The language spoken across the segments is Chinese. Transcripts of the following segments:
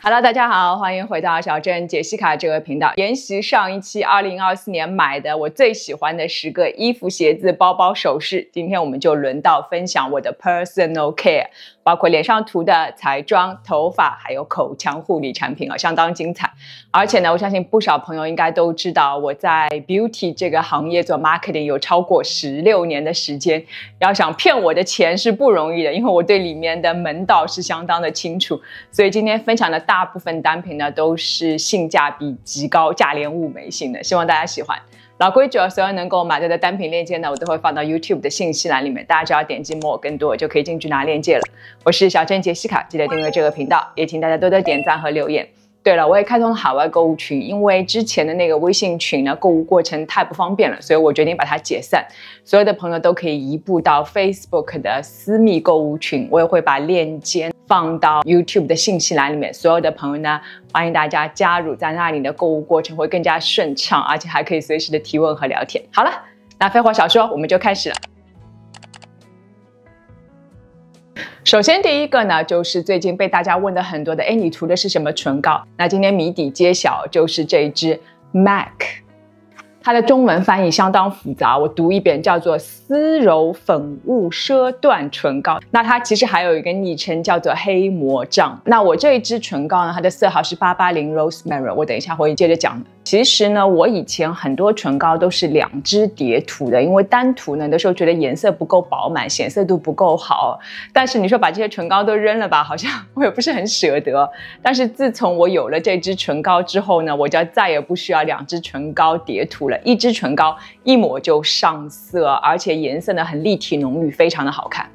Hello， 大家好，欢迎回到小镇杰西卡这个频道。沿袭上一期2024年买的我最喜欢的10个衣服、鞋子、包包、首饰，今天我们就轮到分享我的 personal care， 包括脸上涂的彩妆、头发还有口腔护理产品相当精彩。而且呢，我相信不少朋友应该都知道，我在 beauty 这个行业做 marketing 有超过16年的时间，要想骗我的钱是不容易的，因为我对里面的门道是相当的清楚。所以今天分享的大部分单品呢，都是性价比极高、价廉物美型的，希望大家喜欢。老规矩，所有能够买到的单品链接呢，我都会放到 YouTube 的信息栏里面，大家只要点击摸我更多就可以进去拿链接了。我是小镇杰西卡，记得订阅这个频道，也请大家多多点赞和留言。对了，我也开通了海外购物群，因为之前的那个微信群呢，购物过程太不方便了，所以我决定把它解散。所有的朋友都可以移步到 Facebook 的私密购物群，我也会把链接放到 YouTube 的信息栏里面。所有的朋友呢，欢迎大家加入，在那里的购物过程会更加顺畅，而且还可以随时的提问和聊天。好了，那废话少说，我们就开始了。首先第一个呢，就是最近被大家问的很多的，你涂的是什么唇膏？那今天谜底揭晓，就是这一支 MAC， 它的中文翻译相当复杂，我读一遍，叫做丝柔粉雾奢缎唇膏。那它其实还有一个昵称叫做黑魔杖。那我这一支唇膏呢，它的色号是880 Rosemary， 我等一下会接着讲的。其实呢，我以前很多唇膏都是2支叠涂的，因为单涂呢，有的时候觉得颜色不够饱满，显色度不够好。但是你说把这些唇膏都扔了吧，好像我也不是很舍得。但是自从我有了这支唇膏之后呢，我就再也不需要2支唇膏叠涂了，一支唇膏一抹就上色，而且颜色呢很立体浓郁，非常的好看。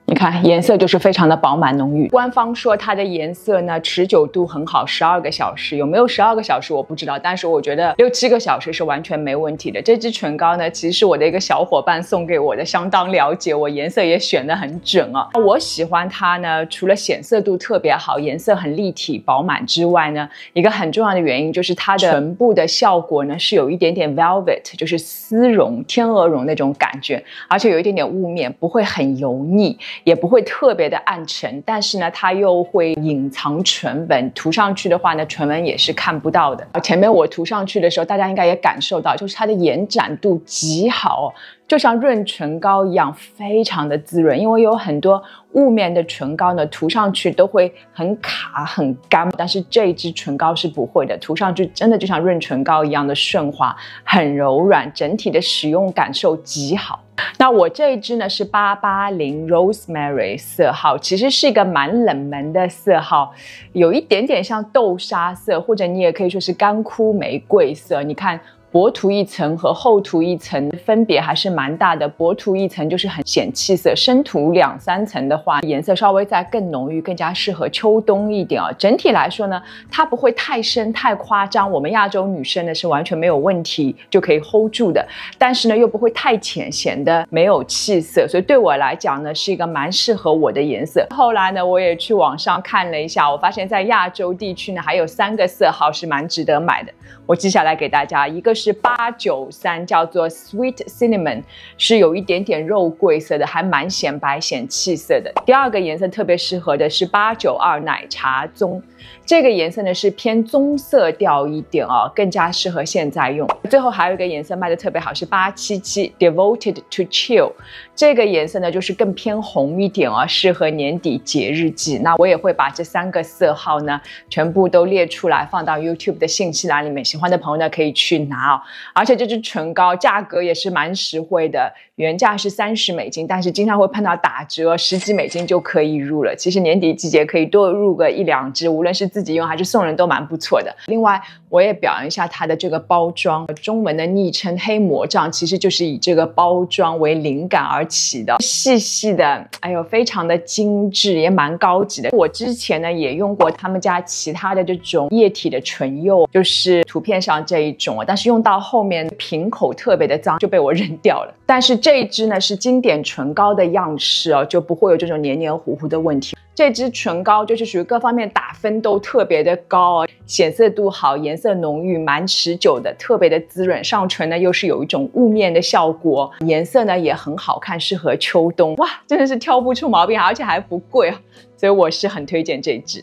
你看颜色就是非常的饱满浓郁，官方说它的颜色呢持久度很好，12个小时，有没有12个小时我不知道，但是我觉得6、7个小时是完全没问题的。这支唇膏呢其实是我的一个小伙伴送给我的，相当了解我，颜色也选得很准啊。我喜欢它呢，除了显色度特别好，颜色很立体饱满之外呢，一个很重要的原因就是它的唇部的效果呢是有一点点 velvet， 就是丝绒、天鹅绒那种感觉，而且有一点点雾面，不会很油腻，也不会特别的暗沉，但是呢它又会隐藏唇纹，涂上去的话呢唇纹也是看不到的。前面我涂上去的时候大家应该也感受到，就是它的延展度极好，就像润唇膏一样，非常的滋润。因为有很多雾面的唇膏呢涂上去都会很卡很干，但是这一支唇膏是不会的，涂上去真的就像润唇膏一样的顺滑，很柔软，整体的使用感受极好。那我这一支呢是880 Rosemary 色号，其实是一个蛮冷门的色号，有一点点像豆沙色，或者你也可以说是干枯玫瑰色。你看薄涂一层和厚涂一层分别还是蛮大的，薄涂一层就是很显气色，深涂2、3层的话，颜色稍微再更浓郁，更加适合秋冬一点啊。整体来说呢，它不会太深太夸张，我们亚洲女生呢是完全没有问题就可以 hold 住的，但是呢又不会太浅，显得没有气色，所以对我来讲呢是一个蛮适合我的颜色。后来呢我也去网上看了一下，我发现在亚洲地区呢还有3个色号是蛮值得买的，我记下来给大家。一个是893，叫做 Sweet Cinnamon， 是有一点点肉桂色的，还蛮显白显气色的。第二个颜色特别适合的是892奶茶棕，这个颜色呢是偏棕色调一点哦，更加适合现在用。最后还有一个颜色卖的特别好，是877 Devoted to Chill， 这个颜色呢就是更偏红一点哦，适合年底节日季。那我也会把这3个色号呢全部都列出来放到 YouTube 的信息栏里面，喜欢的朋友呢可以去拿哦。而且这支唇膏价格也是蛮实惠的，原价是30美金，但是经常会碰到打折，10几美金就可以入了。其实年底季节可以多入个1、2支，无论是自己用还是送人都蛮不错的。另外我也表扬一下它的这个包装，中文的昵称黑魔杖其实就是以这个包装为灵感而起的，细细的，哎呦非常的精致，也蛮高级的。我之前呢也用过他们家其他的这种液体的唇釉，就是图片上这一种，但是用到后面瓶口特别的脏，就被我扔掉了。但是这一支呢是经典唇膏的样式哦，就不会有这种黏黏糊糊的问题。这支唇膏就是属于各方面打分都特别的高哦，显色度好，颜色浓郁，蛮持久的，特别的滋润。上唇呢又是有一种雾面的效果，颜色呢也很好看，适合秋冬。哇，真的是挑不出毛病，而且还不贵啊。所以我是很推荐这一支。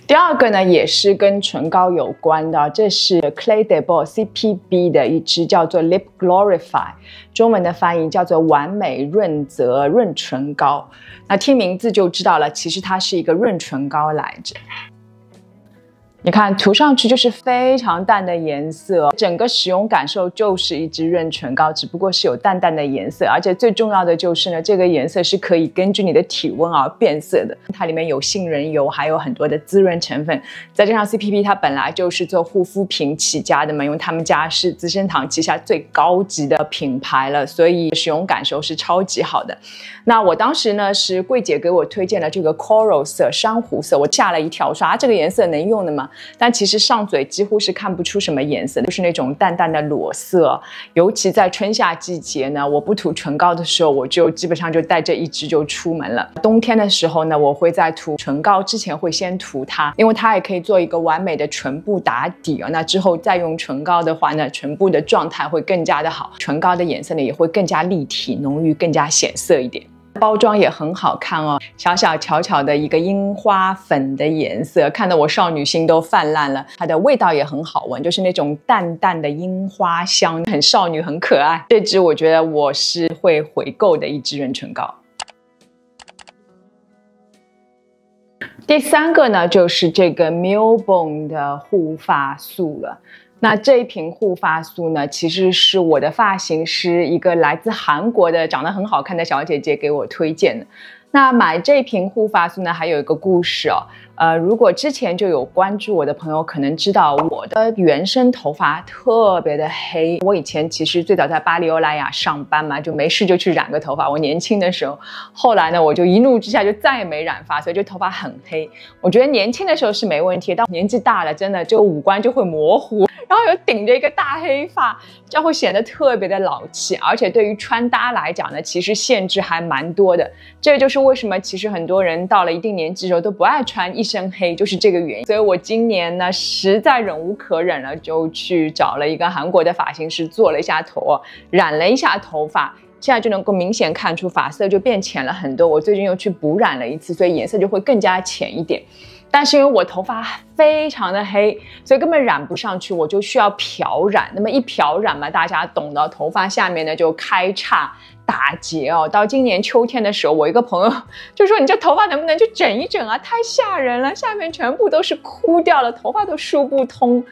第二个呢，也是跟唇膏有关的，这是 Clé de Peau CPB 的一支叫做 Lip Glorify， 中文的翻译叫做完美润泽润唇膏。那听名字就知道了，其实它是一个润唇膏来着。你看涂上去就是非常淡的颜色，整个使用感受就是一支润唇膏，只不过是有淡淡的颜色，而且最重要的就是呢，这个颜色是可以根据你的体温而变色的。它里面有杏仁油，还有很多的滋润成分，再加上 CPB 它本来就是做护肤品起家的嘛，因为他们家是资生堂旗下最高级的品牌了，所以使用感受是超级好的。那我当时呢是柜姐给我推荐了这个 Coral 色珊瑚色，我吓了一跳，我说啊，这个颜色能用的吗？但其实上嘴几乎是看不出什么颜色，就是那种淡淡的裸色。尤其在春夏季节呢，我不涂唇膏的时候，我就基本上就带这一支就出门了。冬天的时候呢，我会在涂唇膏之前会先涂它，因为它也可以做一个完美的唇部打底啊。那之后再用唇膏的话呢，唇部的状态会更加的好，唇膏的颜色呢也会更加立体浓郁，更加显色一点。包装也很好看哦，小小巧巧的一个樱花粉的颜色，看得我少女心都泛滥了。它的味道也很好闻，就是那种淡淡的樱花香，很少女，很可爱。这支我觉得我是会回购的一支润唇膏。第三个呢，就是这个 Milbon 的护发素了。那这一瓶护发素呢，其实是我的发型师一个来自韩国的长得很好看的小姐姐给我推荐的。那买这瓶护发素呢，还有一个故事哦。如果之前就有关注我的朋友，可能知道我的原生头发特别的黑。我以前其实最早在巴黎欧莱雅上班嘛，就没事就去染个头发。我年轻的时候，后来呢，我就一怒之下就再也没染发，所以就头发很黑。我觉得年轻的时候是没问题，但年纪大了，真的就五官就会模糊，然后又顶着一个大黑发，这样会显得特别的老气。而且对于穿搭来讲呢，其实限制还蛮多的。这就是为什么其实很多人到了一定年纪的时候都不爱穿一身黑，就是这个原因。所以我今年呢实在忍无可忍了，就去找了一个韩国的发型师做了一下头，染了一下头发，现在就能够明显看出发色就变浅了很多。我最近又去补染了一次，所以颜色就会更加浅一点。但是因为我头发非常的黑，所以根本染不上去，我就需要漂染。那么一漂染嘛，大家懂的，头发下面呢就开叉打结哦。到今年秋天的时候，我一个朋友就说：“你这头发能不能就整一整啊？太吓人了，下面全部都是枯掉了，头发都梳不通。”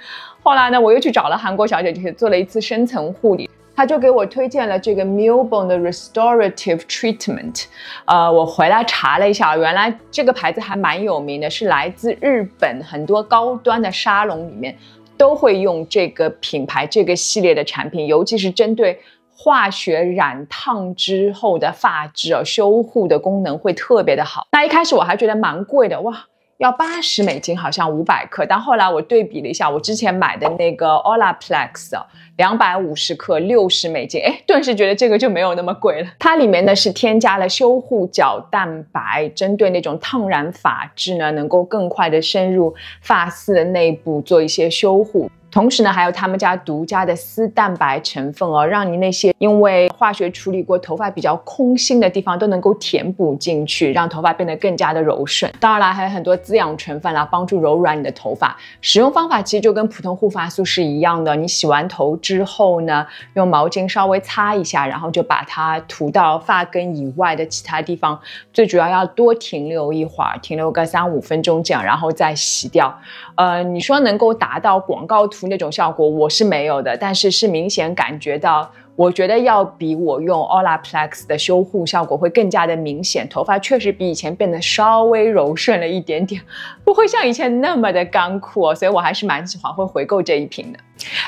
后来呢，我又去找了韩国小姐姐做了一次深层护理。他就给我推荐了这个 Milbon 的 Restorative Treatment， 我回来查了一下，原来这个牌子还蛮有名的，是来自日本很多高端的沙龙里面都会用这个品牌这个系列的产品，尤其是针对化学染烫之后的发质修护的功能会特别的好。那一开始我还觉得蛮贵的，哇，要$80，好像500克，但后来我对比了一下，我之前买的那个 Olaplex 250克$60，顿时觉得这个就没有那么贵了。它里面呢是添加了修护角蛋白，针对那种烫染发质呢，能够更快的深入发丝的内部做一些修护。同时呢，还有他们家独家的丝蛋白成分让你那些因为化学处理过头发比较空心的地方都能够填补进去，让头发变得更加的柔顺。当然了，还有很多滋养成分啦，帮助柔软你的头发。使用方法其实就跟普通护发素是一样的，你洗完头之后呢，用毛巾稍微擦一下，然后就把它涂到发根以外的其他地方，最主要要多停留一会儿，停留个3-5分钟这样，然后再洗掉。你说能够达到广告图那种效果，我是没有的，但是是明显感觉到，我觉得要比我用 Olaplex 的修护效果会更加的明显，头发确实比以前变得稍微柔顺了一点点，不会像以前那么的干枯所以我还是蛮喜欢会回购这一瓶的。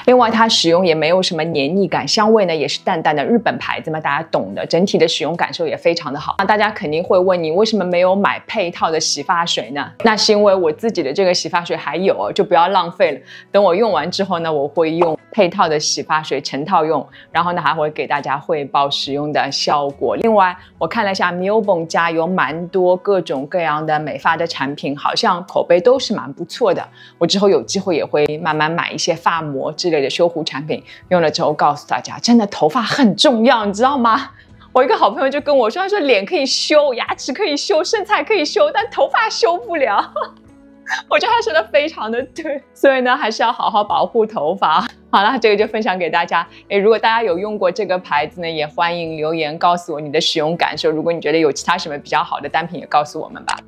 另外它使用也没有什么黏腻感，香味呢也是淡淡的，日本牌子嘛，大家懂的，整体的使用感受也非常的好。那大家肯定会问，你为什么没有买配套的洗发水呢？那是因为我自己的这个洗发水还有就不要浪费了，等我用完之后呢，我会用配套的洗发水成套用，然后呢还会给大家汇报使用的效果。另外我看了一下 Milbon 家有蛮多各种各样的美发的产品，好像口碑都是蛮不错的。我之后有机会也会慢慢买一些发膜之类的修护产品，用了之后告诉大家，真的头发很重要，你知道吗？我一个好朋友就跟我说，他说脸可以修，牙齿可以修，身材可以修，但头发修不了。我觉得他说的非常的对，所以呢，还是要好好保护头发。好了，这个就分享给大家。如果大家有用过这个牌子呢，也欢迎留言告诉我你的使用感受。如果你觉得有其他什么比较好的单品，也告诉我们吧。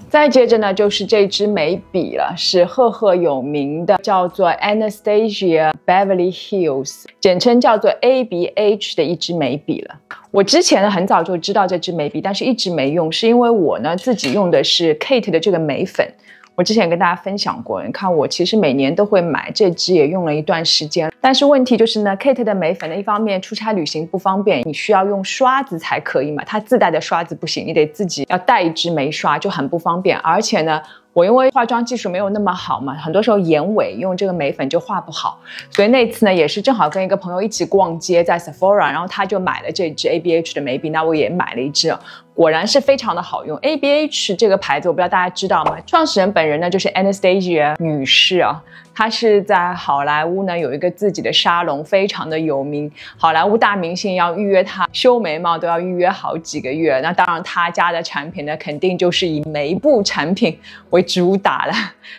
再接着呢，就是这支眉笔了，是赫赫有名的，叫做 Anastasia Beverly Hills， 简称叫做 ABH 的一支眉笔了。我之前呢很早就知道这支眉笔，但是一直没用，是因为我呢自己用的是 Kate 的这个眉粉。我之前跟大家分享过，你看我其实每年都会买这支，也用了一段时间。但是问题就是呢 ，Kate 的眉粉呢，一方面出差旅行不方便，你需要用刷子才可以嘛，它自带的刷子不行，你得自己要带一支眉刷，就很不方便。而且呢，我因为化妆技术没有那么好嘛，很多时候眼尾用这个眉粉就画不好，所以那次呢也是正好跟一个朋友一起逛街，在 Sephora， 然后他就买了这支 ABH 的眉笔，那我也买了一支。果然是非常的好用。 ABH 这个牌子我不知道大家知道吗？创始人本人呢就是 Anastasia 女士啊，她是在好莱坞呢有一个自己的沙龙，非常的有名，好莱坞大明星要预约她修眉毛都要预约好几个月。那当然她家的产品呢肯定就是以眉部产品为主打了。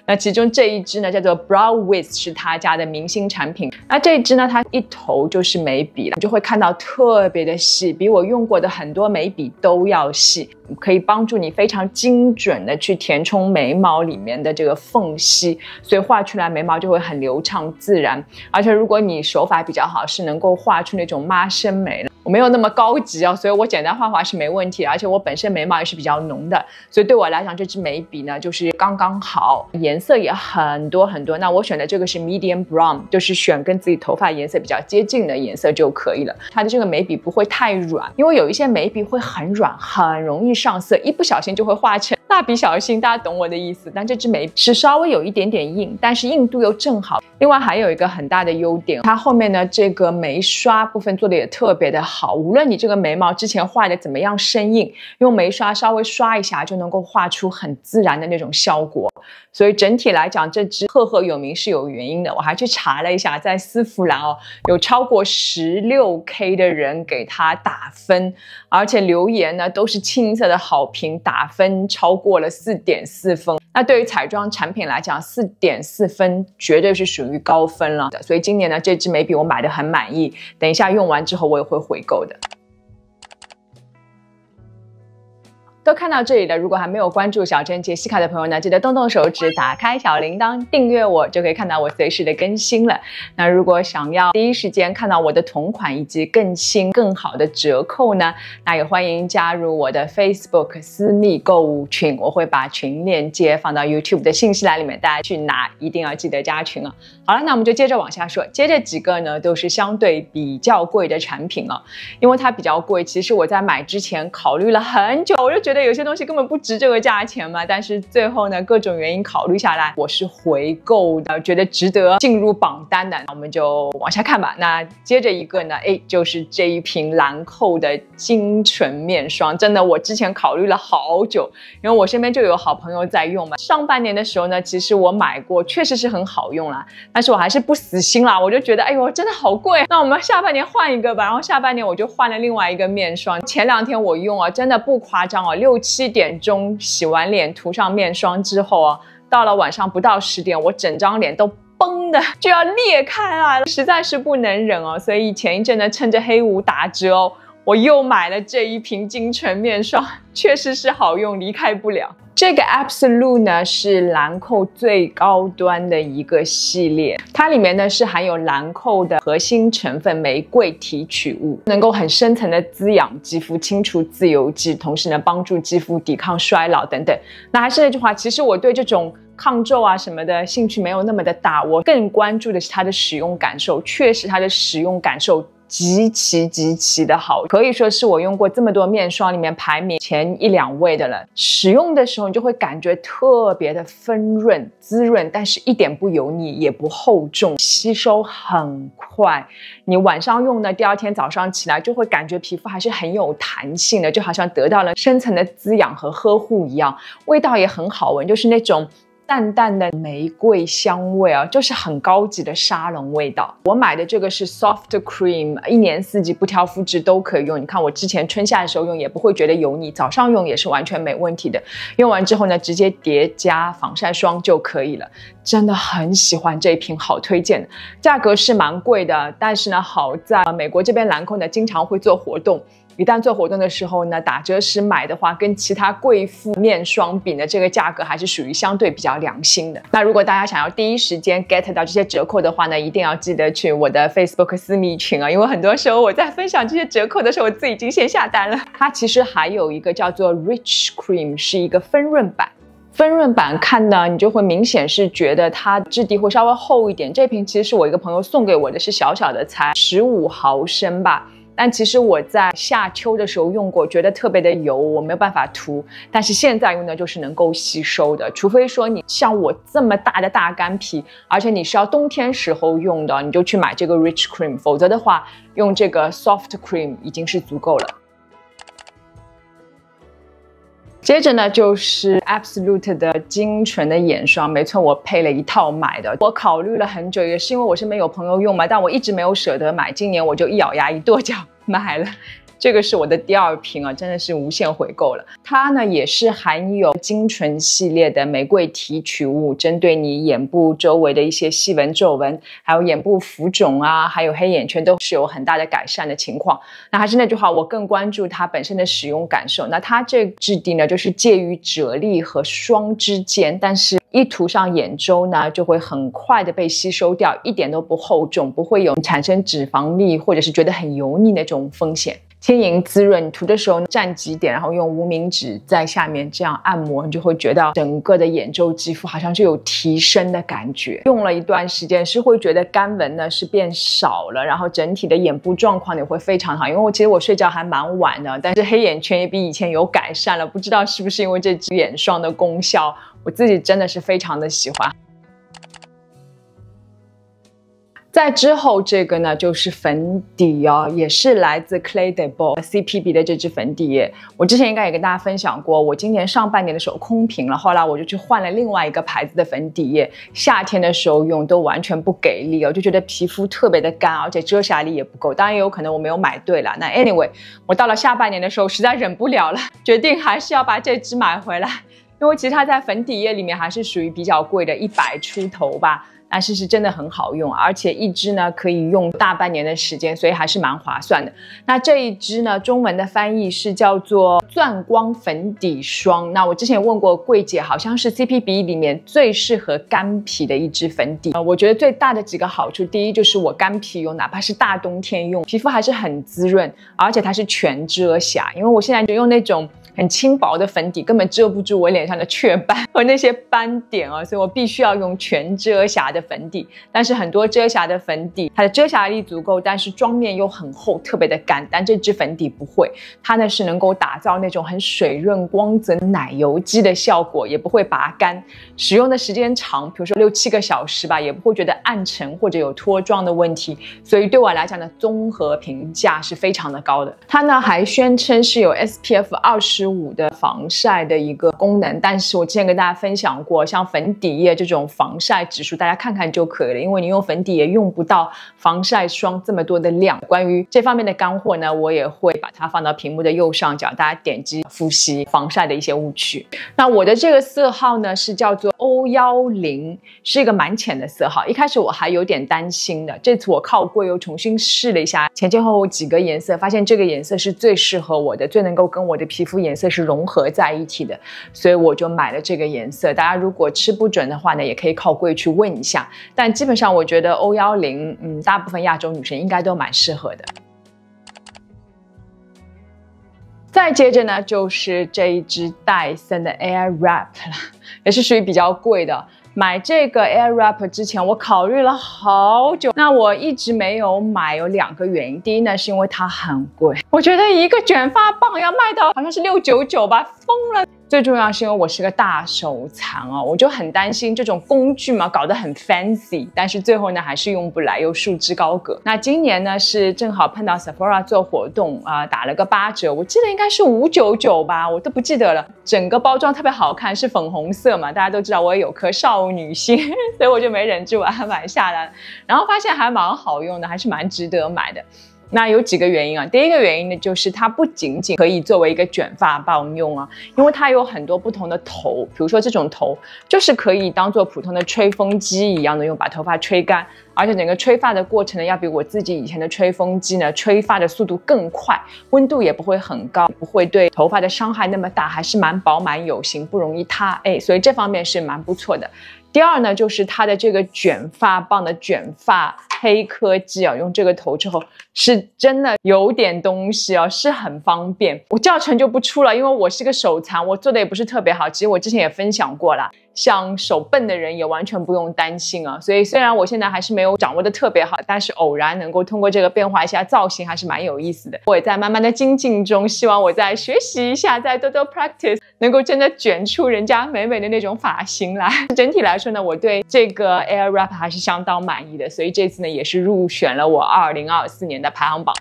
那其中这一支呢叫做 Brow Wiz， 是她家的明星产品。那这一支呢它一头就是眉笔了，你就会看到特别的细，比我用过的很多眉笔都要细，可以帮助你非常精准的去填充眉毛里面的这个缝隙，所以画出来眉毛就会很流畅自然。而且如果你手法比较好，是能够画出那种妈生眉的。我没有那么高级啊，所以我简单画是没问题的，而且我本身眉毛也是比较浓的，所以对我来讲这支眉笔呢就是刚刚好，颜色也很多很多。那我选的这个是 medium brown， 就是选跟自己头发颜色比较接近的颜色就可以了。它的这个眉笔不会太软，因为有一些眉笔会很软，很容易上色，一不小心就会画成蜡笔小新，大家懂我的意思。但这支眉笔是稍微有一点点硬，但是硬度又正好。另外还有一个很大的优点，它后面呢这个眉刷部分做的也特别的好，无论你这个眉毛之前画的怎么样生硬，用眉刷稍微刷一下就能够画出很自然的那种效果。所以整体来讲这支赫赫有名是有原因的。我还去查了一下，在丝芙兰哦，有超过 16K 的人给它打分，而且留言呢都是清色的好评，打分超过了 4.4 分。那对于彩妆产品来讲 4.4 分绝对是属于高分了的。所以今年呢这支眉笔我买的很满意，等一下用完之后我也会回购的。都看到这里了，如果还没有关注小珍杰西卡的朋友呢，记得动动手指打开小铃铛订阅我，就可以看到我随时的更新了。那如果想要第一时间看到我的同款以及更新更好的折扣呢，那也欢迎加入我的 Facebook 私密购物群，我会把群链接放到 YouTube 的信息栏里面，大家去拿一定要记得加群啊。好了，那我们就接着往下说，接着几个呢都是相对比较贵的产品啊。因为它比较贵，其实我在买之前考虑了很久，我就觉得有些东西根本不值这个价钱嘛，但是最后呢各种原因考虑下来，我是回购的，觉得值得进入榜单的。那我们就往下看吧。那接着一个呢，就是这一瓶兰蔻的精纯面霜，真的我之前考虑了好久，因为我身边就有好朋友在用嘛。上半年的时候呢，其实我买过，确实是很好用啦，但是我还是不死心啦，我就觉得哎呦真的好贵，那我们下半年换一个吧。然后下半年我就换了另外一个面霜，前2天我用啊，真的不夸张哦，6、7点钟洗完脸涂上面霜之后啊，到了晚上不到10点，我整张脸都崩的就要裂开啊，实在是不能忍哦。所以前一阵呢，趁着黑五打折哦，我又买了这一瓶精纯面霜，确实是好用，离开不了。这个 Absolute 呢是兰蔻最高端的一个系列，它里面呢是含有兰蔻的核心成分玫瑰提取物，能够很深层的滋养肌肤，清除自由基，同时呢帮助肌肤抵抗衰老等等。那还是那句话，其实我对这种抗皱啊什么的兴趣没有那么的大，我更关注的是它的使用感受。确实它的使用感受极其的好，可以说是我用过这么多面霜里面排名前1、2位的了。使用的时候你就会感觉特别的丰润滋润，但是一点不油腻也不厚重，吸收很快。你晚上用呢，第2天早上起来就会感觉皮肤还是很有弹性的，就好像得到了深层的滋养和呵护一样。味道也很好闻，就是那种淡淡的玫瑰香味啊，就是很高级的沙龙味道。我买的这个是 Soft Cream， 一年四季不挑肤质都可以用。你看我之前春夏的时候用也不会觉得油腻，早上用也是完全没问题的。用完之后呢，直接叠加防晒霜就可以了。真的很喜欢这一瓶，好推荐。价格是蛮贵的，但是呢，好在美国这边兰蔻呢经常会做活动。一旦做活动的时候呢，打折时买的话，跟其他贵妇面霜比呢，这个价格还是属于相对比较良心的。那如果大家想要第一时间 get 到这些折扣的话呢，一定要记得去我的 Facebook 私密群啊，因为很多时候我在分享这些折扣的时候，我自己已经先下单了。它其实还有一个叫做 Rich Cream， 是一个分润版。分润版看呢，你就会明显是觉得它质地会稍微厚一点。这瓶其实是我一个朋友送给我的，是小小的，才15毫升吧。但其实我在夏秋的时候用过，觉得特别的油，我没有办法涂。但是现在用的就是能够吸收的，除非说你像我这么大的大干皮，而且你是要冬天时候用的，你就去买这个 Rich Cream， 否则的话用这个 Soft Cream 已经是足够了。接着呢，就是 Absolute 的精纯的眼霜，没错，我配了一套买的。我考虑了很久，也是因为我身边有朋友用嘛，但我一直没有舍得买。今年我就一咬牙一跺脚买了。这个是我的第2瓶啊，真的是无限回购了。它呢也是含有精纯系列的玫瑰提取物，针对你眼部周围的一些细纹皱纹，还有眼部浮肿啊，还有黑眼圈都是有很大的改善的情况。那还是那句话，我更关注它本身的使用感受。那它这个质地呢，就是介于啫喱和霜之间，但是一涂上眼周呢，就会很快的被吸收掉，一点都不厚重，不会有产生脂肪粒或者是觉得很油腻那种风险。轻盈滋润，涂的时候蘸几点，然后用无名指在下面这样按摩，你就会觉得整个的眼周肌肤好像就有提升的感觉。用了一段时间是会觉得干纹呢是变少了，然后整体的眼部状况也会非常好。因为其实我睡觉还蛮晚的，但是黑眼圈也比以前有改善了，不知道是不是因为这支眼霜的功效，我自己真的是非常的喜欢。在之后这个呢就是粉底哦，也是来自 Clé de Peau CPB 的这支粉底液。我之前应该也跟大家分享过，我今年上半年的时候空瓶了，后来我就去换了另外一个牌子的粉底液，夏天的时候用都完全不给力，我就觉得皮肤特别的干，而且遮瑕力也不够。当然也有可能我没有买对了。那 anyway， 我到了下半年的时候实在忍不了了，决定还是要把这支买回来，因为其实它在粉底液里面还是属于比较贵的，100出头吧。但是是真的很好用，而且一支呢可以用大半年的时间，所以还是蛮划算的。那这一支呢，中文的翻译是叫做钻光粉底霜。那我之前问过柜姐，好像是 CPB 里面最适合干皮的一支粉底。我觉得最大的几个好处，第一就是我干皮用，哪怕是大冬天用，皮肤还是很滋润，而且它是全遮瑕。因为我现在就用那种很轻薄的粉底，根本遮不住我脸上的雀斑和那些斑点啊，所以我必须要用全遮瑕的粉底。但是很多遮瑕的粉底，它的遮瑕力足够，但是妆面又很厚，特别的干。但这支粉底不会，它呢是能够打造那种很水润、光泽、奶油肌的效果，也不会拔干。使用的时间长，比如说6、7个小时吧，也不会觉得暗沉或者有脱妆的问题。所以对我来讲呢，综合评价是非常的高的。它呢还宣称是有 SPF 25的防晒的一个功能，但是我之前跟大家分享过，像粉底液这种防晒指数，大家看看就可以了，因为你用粉底也用不到防晒霜这么多的量。关于这方面的干货呢，我也会把它放到屏幕的右上角，大家点击复习防晒的一些误区。那我的这个色号呢是叫做 O10， 是一个蛮浅的色号。一开始我还有点担心的，这次我靠柜又重新试了一下前后后几个颜色，发现这个颜色是最适合我的，最能够跟我的皮肤颜色是融合在一起的，所以我就买了这个颜色。大家如果吃不准的话呢，也可以靠柜去问一下。但基本上我觉得 O10，大部分亚洲女生应该都蛮适合的。再接着呢，就是这一支戴森的 Airwrap 了，也是属于比较贵的。买这个 Airwrap 之前，我考虑了好久，那我一直没有买，有2个原因。第一呢，是因为它很贵，我觉得一个卷发棒要卖到好像是699吧，疯了。最重要是因为我是个大手残哦，我就很担心这种工具嘛搞得很 fancy， 但是最后呢还是用不来，又束之高阁。那今年呢是正好碰到 Sephora 做活动打了个8折，我记得应该是599吧，我都不记得了。整个包装特别好看，是粉红色嘛，大家都知道我也有颗少女心，所以我就没忍住把它买下来，然后发现还蛮好用的，还是蛮值得买的。那有几个原因啊，第一个原因呢，就是它不仅仅可以作为一个卷发棒用啊，因为它有很多不同的头，比如说这种头就是可以当做普通的吹风机一样的用，把头发吹干，而且整个吹发的过程呢，要比我自己以前的吹风机呢，吹发的速度更快，温度也不会很高，不会对头发的伤害那么大，还是蛮饱满有型，不容易塌，所以这方面是蛮不错的。第二呢，就是它的这个卷发棒的卷发黑科技啊，用这个头之后是真的有点东西啊，是很方便。我教程就不出了，因为我是个手残，我做的也不是特别好。其实我之前也分享过了，像手笨的人也完全不用担心啊。所以虽然我现在还是没有掌握的特别好，但是偶然能够通过这个变化一下造型，还是蛮有意思的。我也在慢慢的精进中，希望我再学习一下，再多多 practice， 能够真的卷出人家美美的那种发型来。整体来说呢，我对这个 Airwrap 还是相当满意的，所以这次呢也是入选了我2024年的排行榜。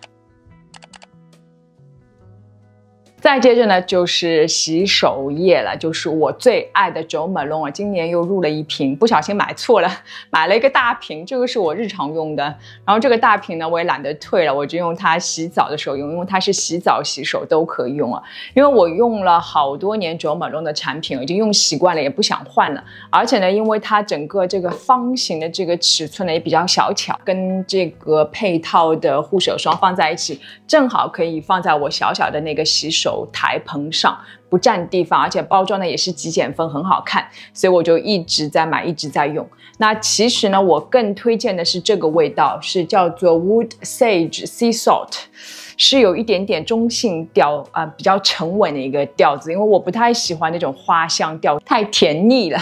再接着呢就是洗手液了，就是我最爱的 Jo Malone 啊，今年又入了一瓶，不小心买错了，买了一个大瓶，这个是我日常用的。然后这个大瓶呢我也懒得退了，我就用它洗澡的时候用，因为它是洗澡洗手都可以用啊。因为我用了好多年 Jo Malone 的产品，已经用习惯了，也不想换了。而且呢，因为它整个这个方形的这个尺寸呢也比较小巧，跟这个配套的护手霜放在一起，正好可以放在我小小的那个洗手台棚上，不占地方，而且包装呢也是极简风，很好看，所以我就一直在买，一直在用。那其实呢，我更推荐的是这个味道，是叫做 Wood Sage Sea Salt， 是有一点点中性调比较沉稳的一个调子，因为我不太喜欢那种花香调，太甜腻了。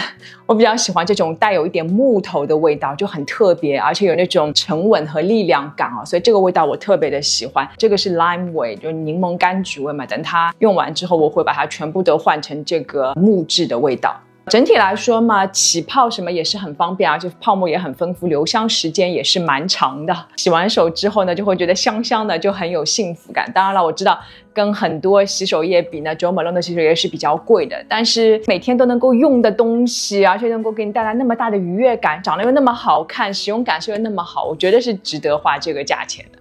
我比较喜欢这种带有一点木头的味道，就很特别，而且有那种沉稳和力量感啊，所以这个味道我特别的喜欢。这个是 lime 味，就柠檬柑橘味嘛，等它用完之后，我会把它全部都换成这个木质的味道。整体来说嘛，起泡什么也是很方便，而且泡沫也很丰富，留香时间也是蛮长的。洗完手之后呢，就会觉得香香的，就很有幸福感。当然了，我知道跟很多洗手液比呢，Jo Malone 的洗手液是比较贵的，但是每天都能够用的东西，而且能够给你带来那么大的愉悦感，长得又那么好看，使用感受又那么好，我觉得是值得花这个价钱的。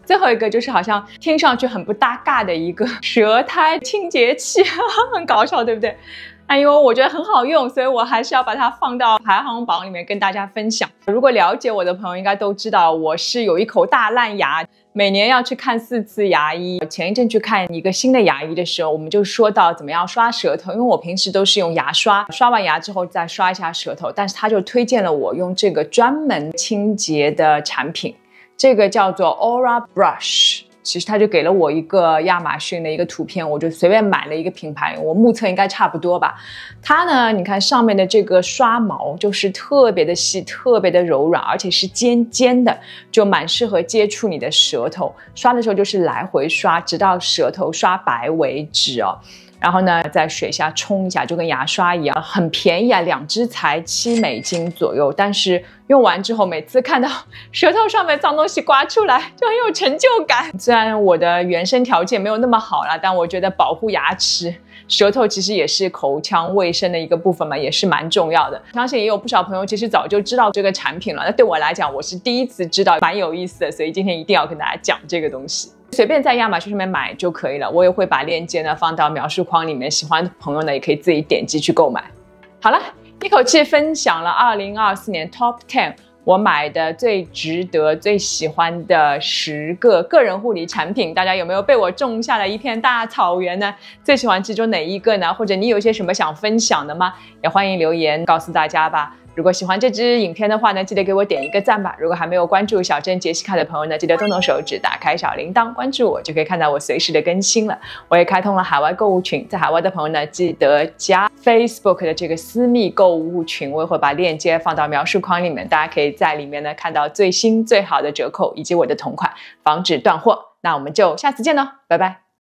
最后一个就是好像听上去很不搭嘎的一个舌苔清洁器，很搞笑，对不对？因为我觉得很好用，所以我还是要把它放到排行榜里面跟大家分享。如果了解我的朋友应该都知道，我是有一口大烂牙，每年要去看4次牙医。前一阵去看一个新的牙医的时候，我们就说到怎么样刷舌头，因为我平时都是用牙刷，刷完牙之后再刷一下舌头，但是他就推荐了我用这个专门清洁的产品。这个叫做 Aura Brush， 其实他就给了我一个亚马逊的一个图片，我就随便买了一个品牌，我目测应该差不多吧。它呢，你看上面的这个刷毛就是特别的细，特别的柔软，而且是尖尖的，就蛮适合接触你的舌头。刷的时候就是来回刷，直到舌头刷白为止哦。然后呢，在水下冲一下，就跟牙刷一样，很便宜啊，2支才$7左右。但是用完之后，每次看到舌头上面脏东西刮出来，就很有成就感。虽然我的原生条件没有那么好啦，但我觉得保护牙齿、舌头其实也是口腔卫生的一个部分嘛，也是蛮重要的。相信也有不少朋友其实早就知道这个产品了，那对我来讲，我是第一次知道，蛮有意思的，所以今天一定要跟大家讲这个东西。随便在亚马逊上面买就可以了，我也会把链接呢放到描述框里面，喜欢的朋友呢也可以自己点击去购买。好了，一口气分享了2024年 Top 10我买的最值得、最喜欢的10个个人护理产品，大家有没有被我种下了一片大草原呢？最喜欢其中哪一个呢？或者你有些什么想分享的吗？也欢迎留言告诉大家吧。如果喜欢这支影片的话呢，记得给我点一个赞吧。如果还没有关注小珍杰西卡的朋友呢，记得动动手指，打开小铃铛，关注我，就可以看到我随时的更新了。我也开通了海外购物群，在海外的朋友呢，记得加 Facebook 的这个私密购物群，我也会把链接放到描述框里面，大家可以在里面呢看到最新最好的折扣以及我的同款，防止断货。那我们就下次见喽，拜拜。